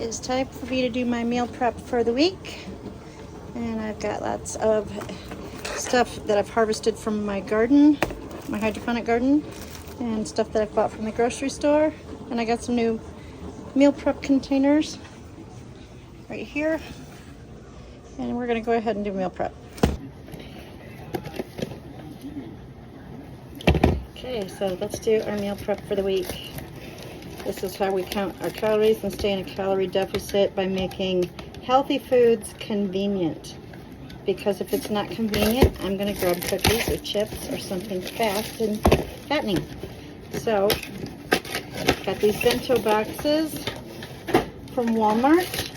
is time for me to do my meal prep for the week. And I've got lots of stuff that I've harvested from my garden, my hydroponic garden, and stuff that I've bought from the grocery store. And I got some new meal prep containers right here. And we're gonna go ahead and do meal prep. Okay, so let's do our meal prep for the week. This is how we count our calories and stay in a calorie deficit by making healthy foods convenient. Because if it's not convenient, I'm gonna grab cookies or chips or something fast and fattening. So, got these bento boxes from Walmart.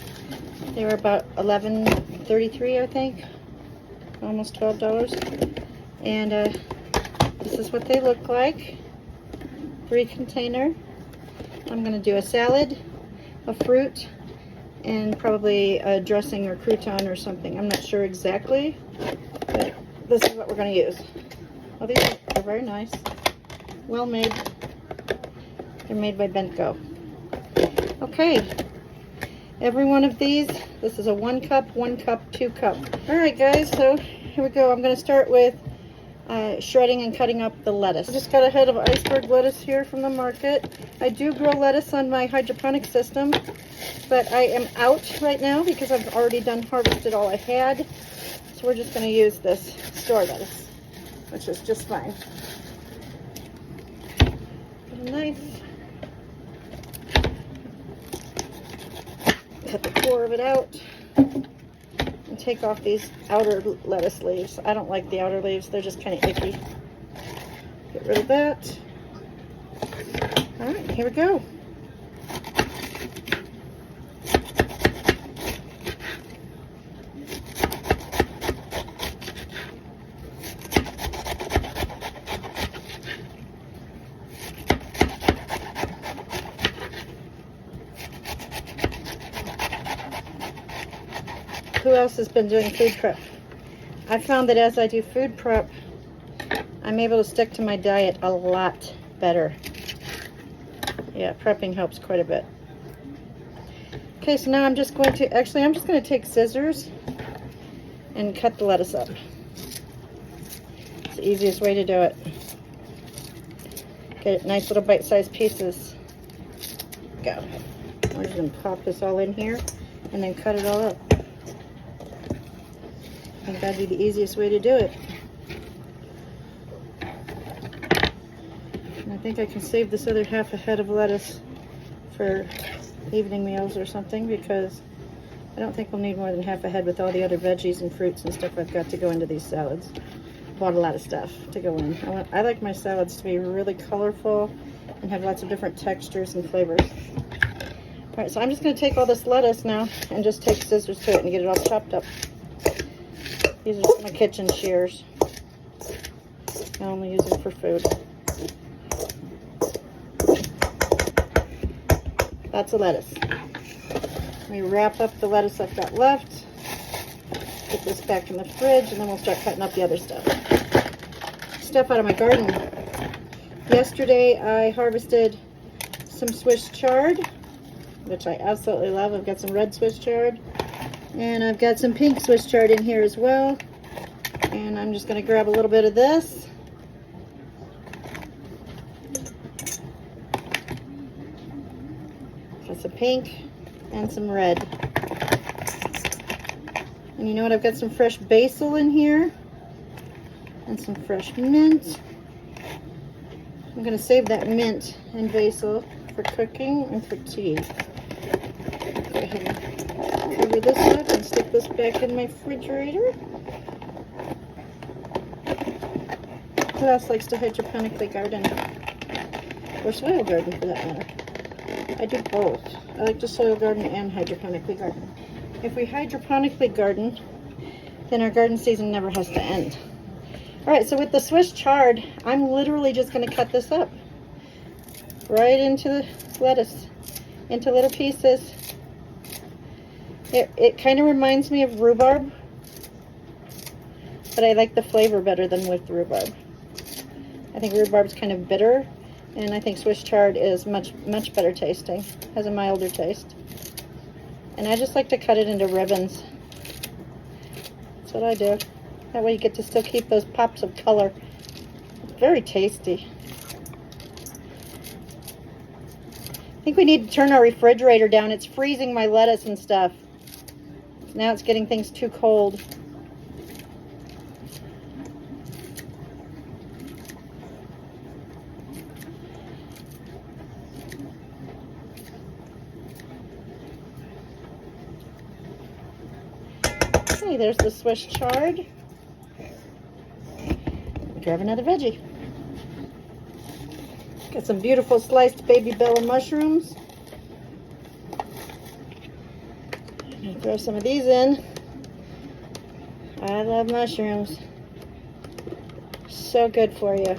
They were about $11.33, I think, almost $12. And this is what they look like. 3 container. I'm going to do a salad, a fruit, and probably a dressing or crouton or something. I'm not sure exactly, but this is what we're going to use. Oh, these are very nice. Well made. They're made by Bento. Okay. Every one of these, this is a 1 cup, 1 cup, 2 cup. Alright guys, so here we go. I'm going to start with shredding and cutting up the lettuce. I just got a head of iceberg lettuce here from the market. I do grow lettuce on my hydroponic system, but I am out right now because I've already harvested all I had. So we're just going to use this store lettuce, which is just fine. Get a knife. Cut the core of it out. And take off these outer lettuce leaves. I don't like the outer leaves. They're just kind of icky. Get rid of that. All right, here we go. Who else has been doing food prep? I found that as I do food prep, I'm able to stick to my diet a lot better. Yeah, prepping helps quite a bit. Okay, so now I'm just going to take scissors and cut the lettuce up. It's the easiest way to do it. Get nice little bite-sized pieces. Go. I'm just going to pop this all in here and then cut it all up. I think that'd be the easiest way to do it. And I think I can save this other half a head of lettuce for evening meals or something, because I don't think we'll need more than half a head with all the other veggies and fruits and stuff I've got to go into these salads. Bought a lot of stuff to go in. I like my salads to be really colorful and have lots of different textures and flavors. All right, so I'm just going to take all this lettuce now and just take scissors to it and get it all chopped up. These are just my kitchen shears. I only use them for food. That's the lettuce. Let me wrap up the lettuce I've got left. Get this back in the fridge, and then we'll start cutting up the other stuff. Stuff out of my garden. Yesterday I harvested some Swiss chard, which I absolutely love. I've got some red Swiss chard. And I've got some pink Swiss chard in here as well. And I'm just going to grab a little bit of this. Got some pink and some red. And you know what? I've got some fresh basil in here. And some fresh mint. I'm going to save that mint and basil for cooking and for tea. Go ahead and cover this up and stick this back in my refrigerator. Who else likes to hydroponically garden? Or soil garden, for that matter. I do both. I like to soil garden and hydroponically garden. If we hydroponically garden, then our garden season never has to end. Alright, so with the Swiss chard, I'm literally just going to cut this up right into the lettuce, into little pieces. It kind of reminds me of rhubarb, but I like the flavor better than with rhubarb. I think rhubarb's kind of bitter, and I think Swiss chard is much better tasting, has a milder taste. And I just like to cut it into ribbons. That's what I do. That way you get to still keep those pops of color. It's very tasty. I think we need to turn our refrigerator down. It's freezing my lettuce and stuff. Now it's getting things too cold. Okay, there's the Swiss chard. Grab another veggie. Got some beautiful sliced baby bella mushrooms. Throw some of these in. I love mushrooms. So good for you.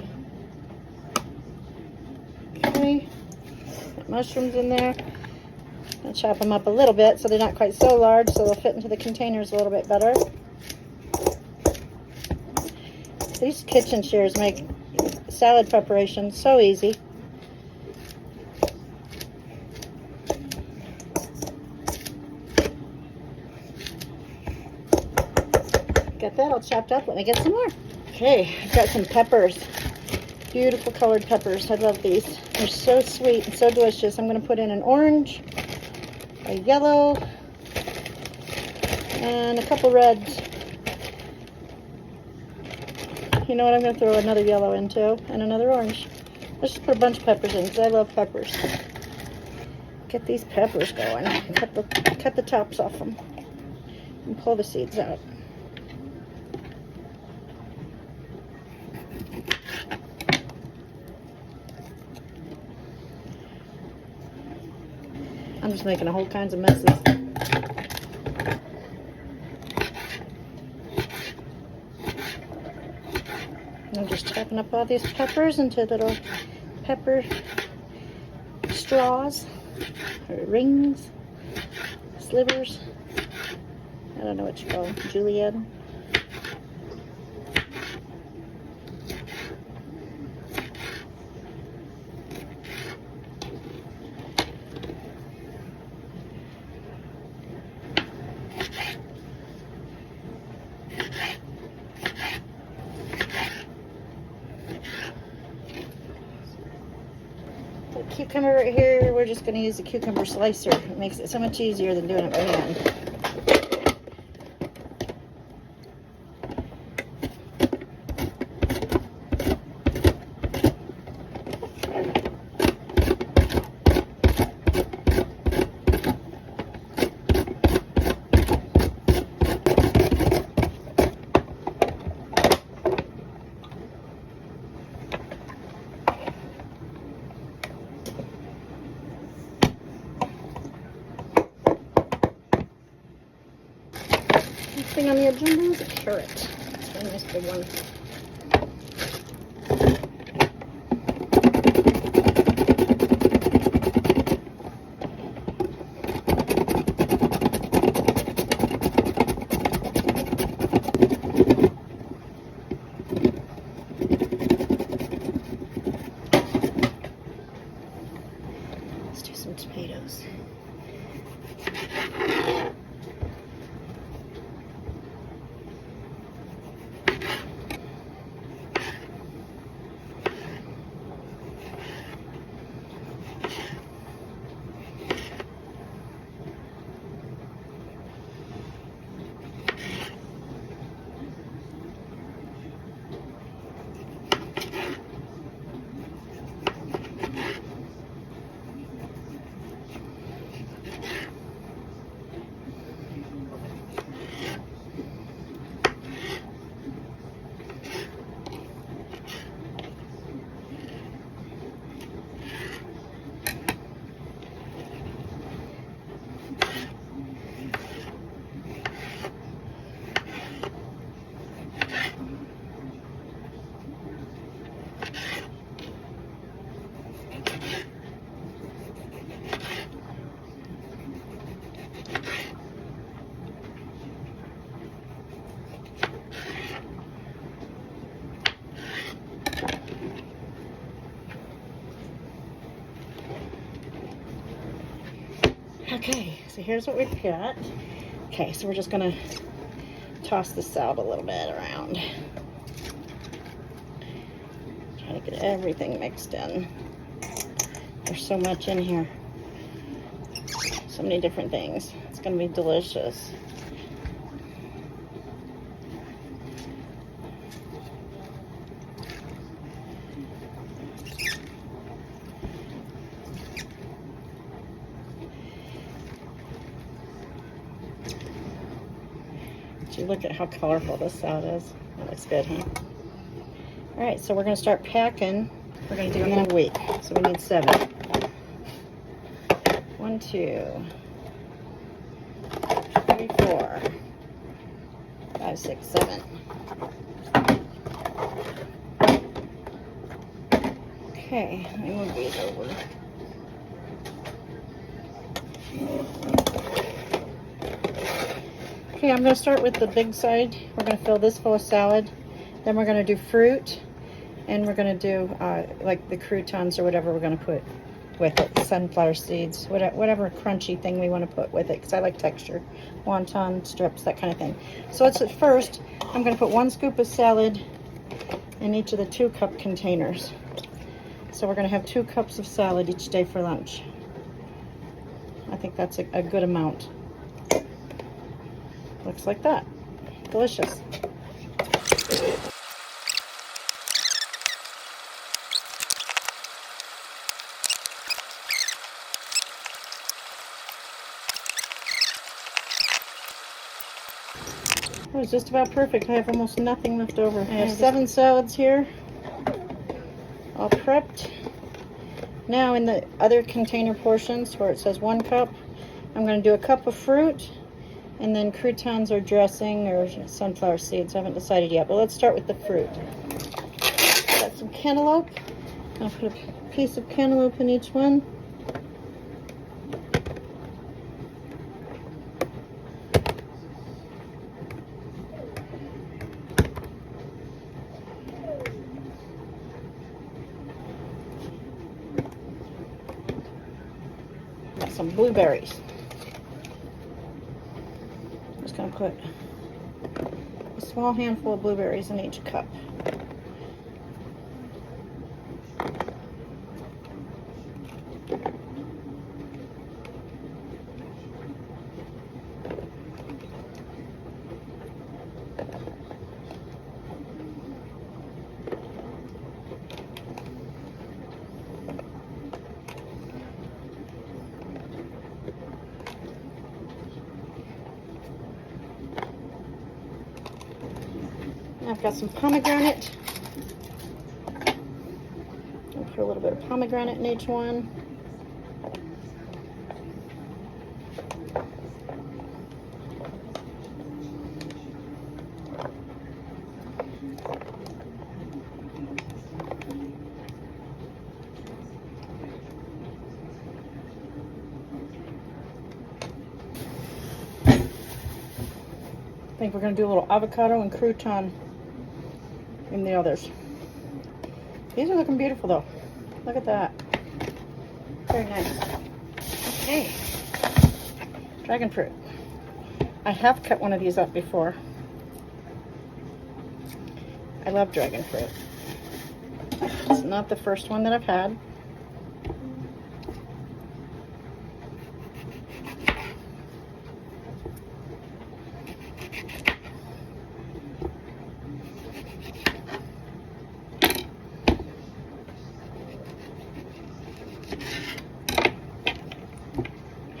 Okay, got mushrooms in there. I'll chop them up a little bit so they're not quite so large, so they'll fit into the containers a little bit better. These kitchen shears make salad preparation so easy. Got that all chopped up. Let me get some more. Okay, I've got some peppers. Beautiful colored peppers. I love these. They're so sweet and so delicious. I'm going to put in an orange, a yellow, and a couple reds. You know what? I'm going to throw another yellow in too, and another orange. Let's just put a bunch of peppers in because I love peppers. Get these peppers going. Cut the tops off them and pull the seeds out. I'm just making all kinds of messes. I'm just chopping up all these peppers into little pepper straws, or rings, slivers. I don't know what you call them, julienne. Cucumber right here, we're just going to use the cucumber slicer. It makes it so much easier than doing it by hand. Thing on the agenda is a carrot. It's a nice big one. Let's do some tomatoes. Okay, so here's what we've got. Okay, so we're just gonna toss this out a little bit around. Try to get everything mixed in. There's so much in here. So many different things. It's gonna be delicious. Look at how colorful this salad is. That looks good, huh? All right, so we're going to start packing. We're going to do it in a week, so we need 7. 1, 2, 3, 4, 5, 6, 7. Okay, let me move these over. Okay, I'm going to start with the big side. We're going to fill this full of salad. Then we're going to do fruit. And we're going to do like the croutons or whatever we're going to put with it. Sunflower seeds, whatever crunchy thing we want to put with it. Because I like texture. Wonton strips, that kind of thing. So let's at first, I'm going to put 1 scoop of salad in each of the 2-cup containers. So we're going to have 2 cups of salad each day for lunch. I think that's a good amount. Looks like that. Delicious. It was just about perfect. I have almost nothing left over. I have 7 salads here, all prepped. Now in the other container portions where it says 1 cup, I'm going to do a cup of fruit, and then croutons or dressing or sunflower seeds. I haven't decided yet, but let's start with the fruit. Got some cantaloupe. I'll put a piece of cantaloupe in each one. Got some blueberries. Going to put a small handful of blueberries in each cup. I've got some pomegranate. I'll put a little bit of pomegranate in each one. I think we're going to do a little avocado and crouton in the others. These are looking beautiful though. Look at that. Very nice. Okay. Dragon fruit. I have cut one of these up before. I love dragon fruit. It's not the first one that I've had.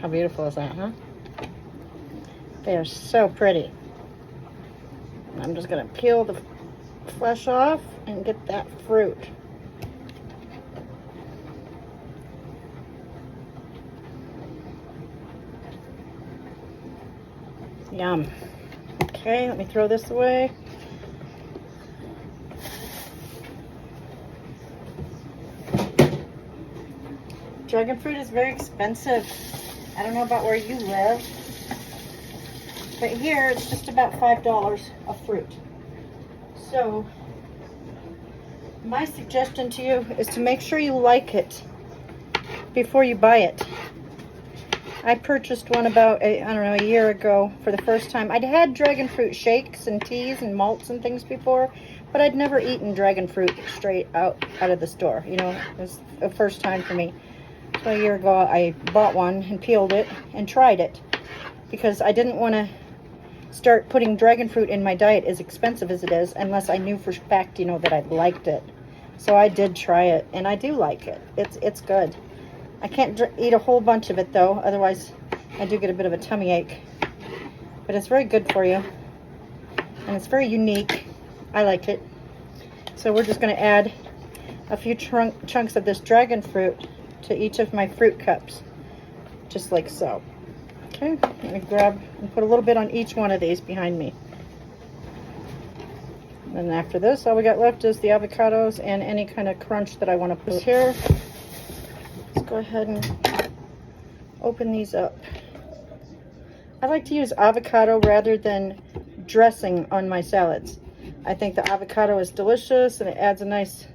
How beautiful is that, huh? They are so pretty. I'm just going to peel the flesh off and get that fruit. Yum. Okay, let me throw this away. Dragon fruit is very expensive. I don't know about where you live, but here it's just about $5 a fruit. So my suggestion to you is to make sure you like it before you buy it. I purchased one about, I don't know, a year ago for the first time. I'd had dragon fruit shakes and teas and malts and things before, but I'd never eaten dragon fruit straight out of the store. You know, it was the first time for me. So a year ago, I bought one and peeled it and tried it because I didn't want to start putting dragon fruit in my diet, as expensive as it is, unless I knew for a fact, you know, that I liked it. So I did try it, and I do like it. It's good. I can't eat a whole bunch of it, though. Otherwise, I do get a bit of a tummy ache. But it's very good for you. And it's very unique. I like it. So we're just going to add a few chunks of this dragon fruit to each of my fruit cups. Just like so. Okay, I'm going to grab and put a little bit on each one of these behind me. And then after this, all we got left is the avocados and any kind of crunch that I want to put here. Let's go ahead and open these up. I like to use avocado rather than dressing on my salads. I think the avocado is delicious and it adds a nice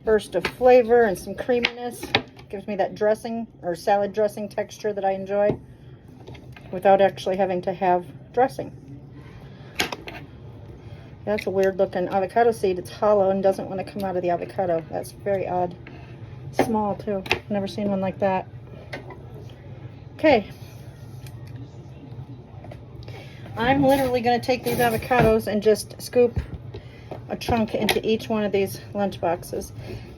burst of flavor and some creaminess. Gives me that dressing or salad dressing texture that I enjoy without actually having to have dressing. That's a weird looking avocado seed. It's hollow and doesn't want to come out of the avocado. That's very odd. Small too. Never seen one like that. Okay. I'm literally going to take these avocados and just scoop a chunk into each one of these lunch boxes.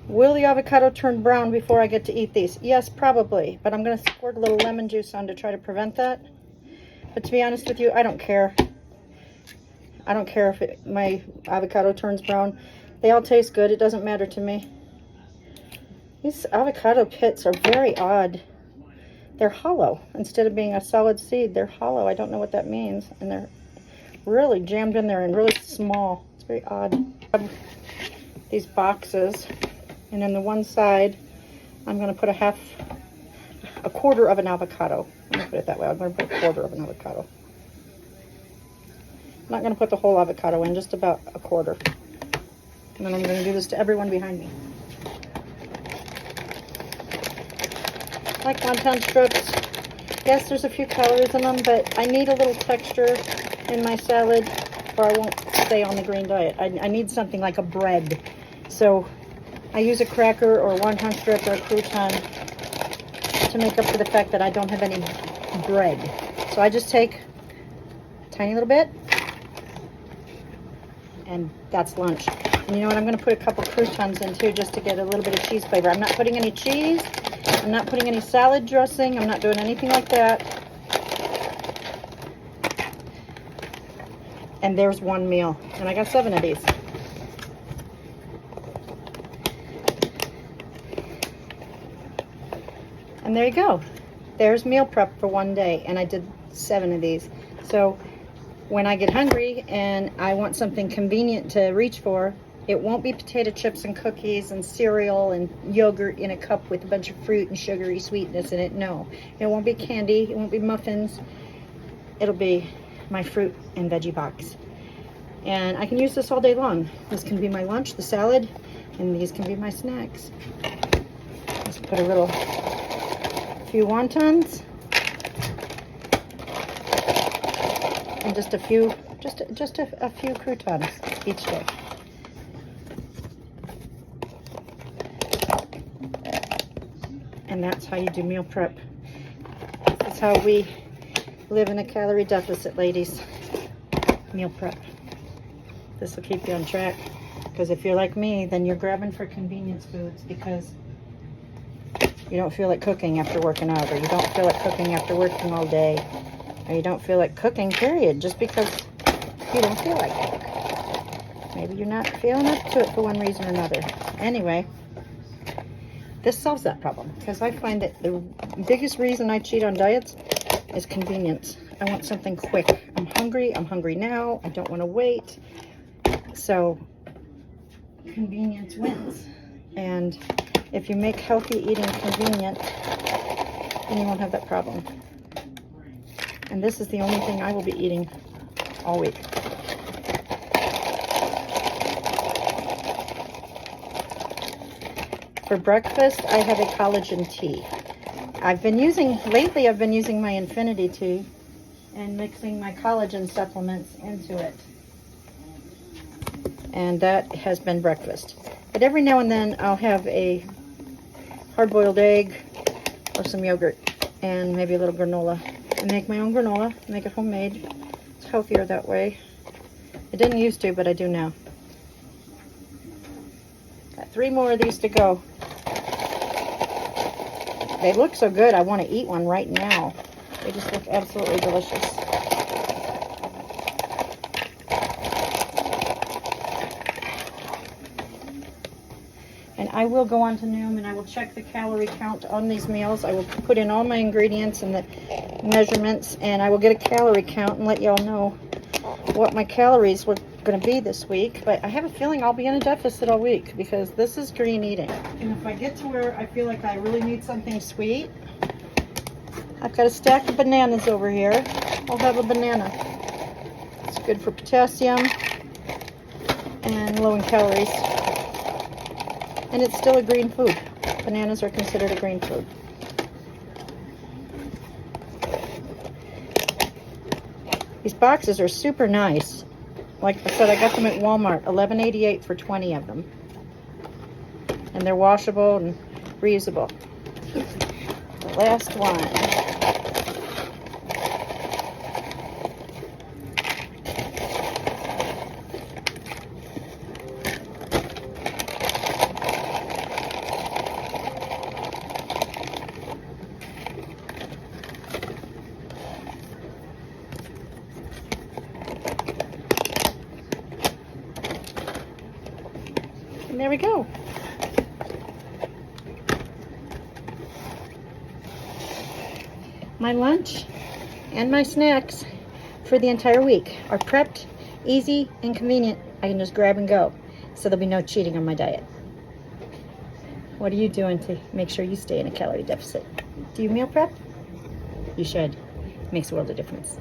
Will the avocado turn brown before I get to eat these? Yes, probably. But I'm going to squirt a little lemon juice on to try to prevent that. But to be honest with you, I don't care. I don't care if my avocado turns brown. They all taste good. It doesn't matter to me. These avocado pits are very odd. They're hollow. Instead of being a solid seed, they're hollow. I don't know what that means. And they're really jammed in there and really small. It's very odd. These boxes. And on the one side, I'm going to put a quarter of an avocado. Let me put it that way. I'm going to put a quarter of an avocado. I'm not going to put the whole avocado in, just about a quarter. And then I'm going to do this to everyone behind me. Like wonton strips. Yes, there's a few calories in them, but I need a little texture in my salad or I won't stay on the green diet. I need something like a bread. So I use a cracker or a wonton strip or a crouton to make up for the fact that I don't have any bread. So I just take a tiny little bit, and that's lunch. And you know what? I'm going to put a couple croutons in too, just to get a little bit of cheese flavor. I'm not putting any cheese. I'm not putting any salad dressing. I'm not doing anything like that. And there's one meal. And I got 7 of these. And there you go. There's meal prep for one day. And I did 7 of these. So when I get hungry and I want something convenient to reach for, it won't be potato chips and cookies and cereal and yogurt in a cup with a bunch of fruit and sugary sweetness in it. No, it won't be candy. It won't be muffins. It'll be my fruit and veggie box. And I can use this all day long. This can be my lunch, the salad, and these can be my snacks. Let's put a few wontons. And just a few croutons each day. And that's how you do meal prep. This is how we live in a calorie deficit, ladies. Meal prep. This will keep you on track. Because if you're like me, then you're grabbing for convenience foods because you don't feel like cooking after working out, or you don't feel like cooking after working all day, or you don't feel like cooking, period, just because you don't feel like it. Maybe you're not feeling up to it for one reason or another. Anyway, this solves that problem, because I find that the biggest reason I cheat on diets is convenience. I want something quick. I'm hungry now, I don't want to wait. So convenience wins. And if you make healthy eating convenient, then you won't have that problem. And this is the only thing I will be eating all week. For breakfast, I have a collagen tea. lately I've been using my infinity tea and mixing my collagen supplements into it. And that has been breakfast. But every now and then I'll have a hard-boiled egg or some yogurt and maybe a little granola. I make my own granola, make it homemade. It's healthier that way. I didn't used to, but I do now. Got 3 more of these to go. They look so good, I want to eat one right now. They just look absolutely delicious. And I will go on to Noom and I will check the calorie count on these meals. I will put in all my ingredients and the measurements, and I will get a calorie count and let y'all know what my calories were going to be this week. But I have a feeling I'll be in a deficit all week because this is green eating. And if I get to where I feel like I really need something sweet, I've got a stack of bananas over here. I'll have a banana. It's good for potassium and low in calories. And it's still a green food. Bananas are considered a green food. These boxes are super nice. Like I said, I got them at Walmart, $11.88 for 20 of them. And they're washable and reusable. The last one. And there we go. My lunch and my snacks for the entire week are prepped, easy, and convenient. I can just grab and go. So there'll be no cheating on my diet. What are you doing to make sure you stay in a calorie deficit? Do you meal prep? You should. It makes a world of difference.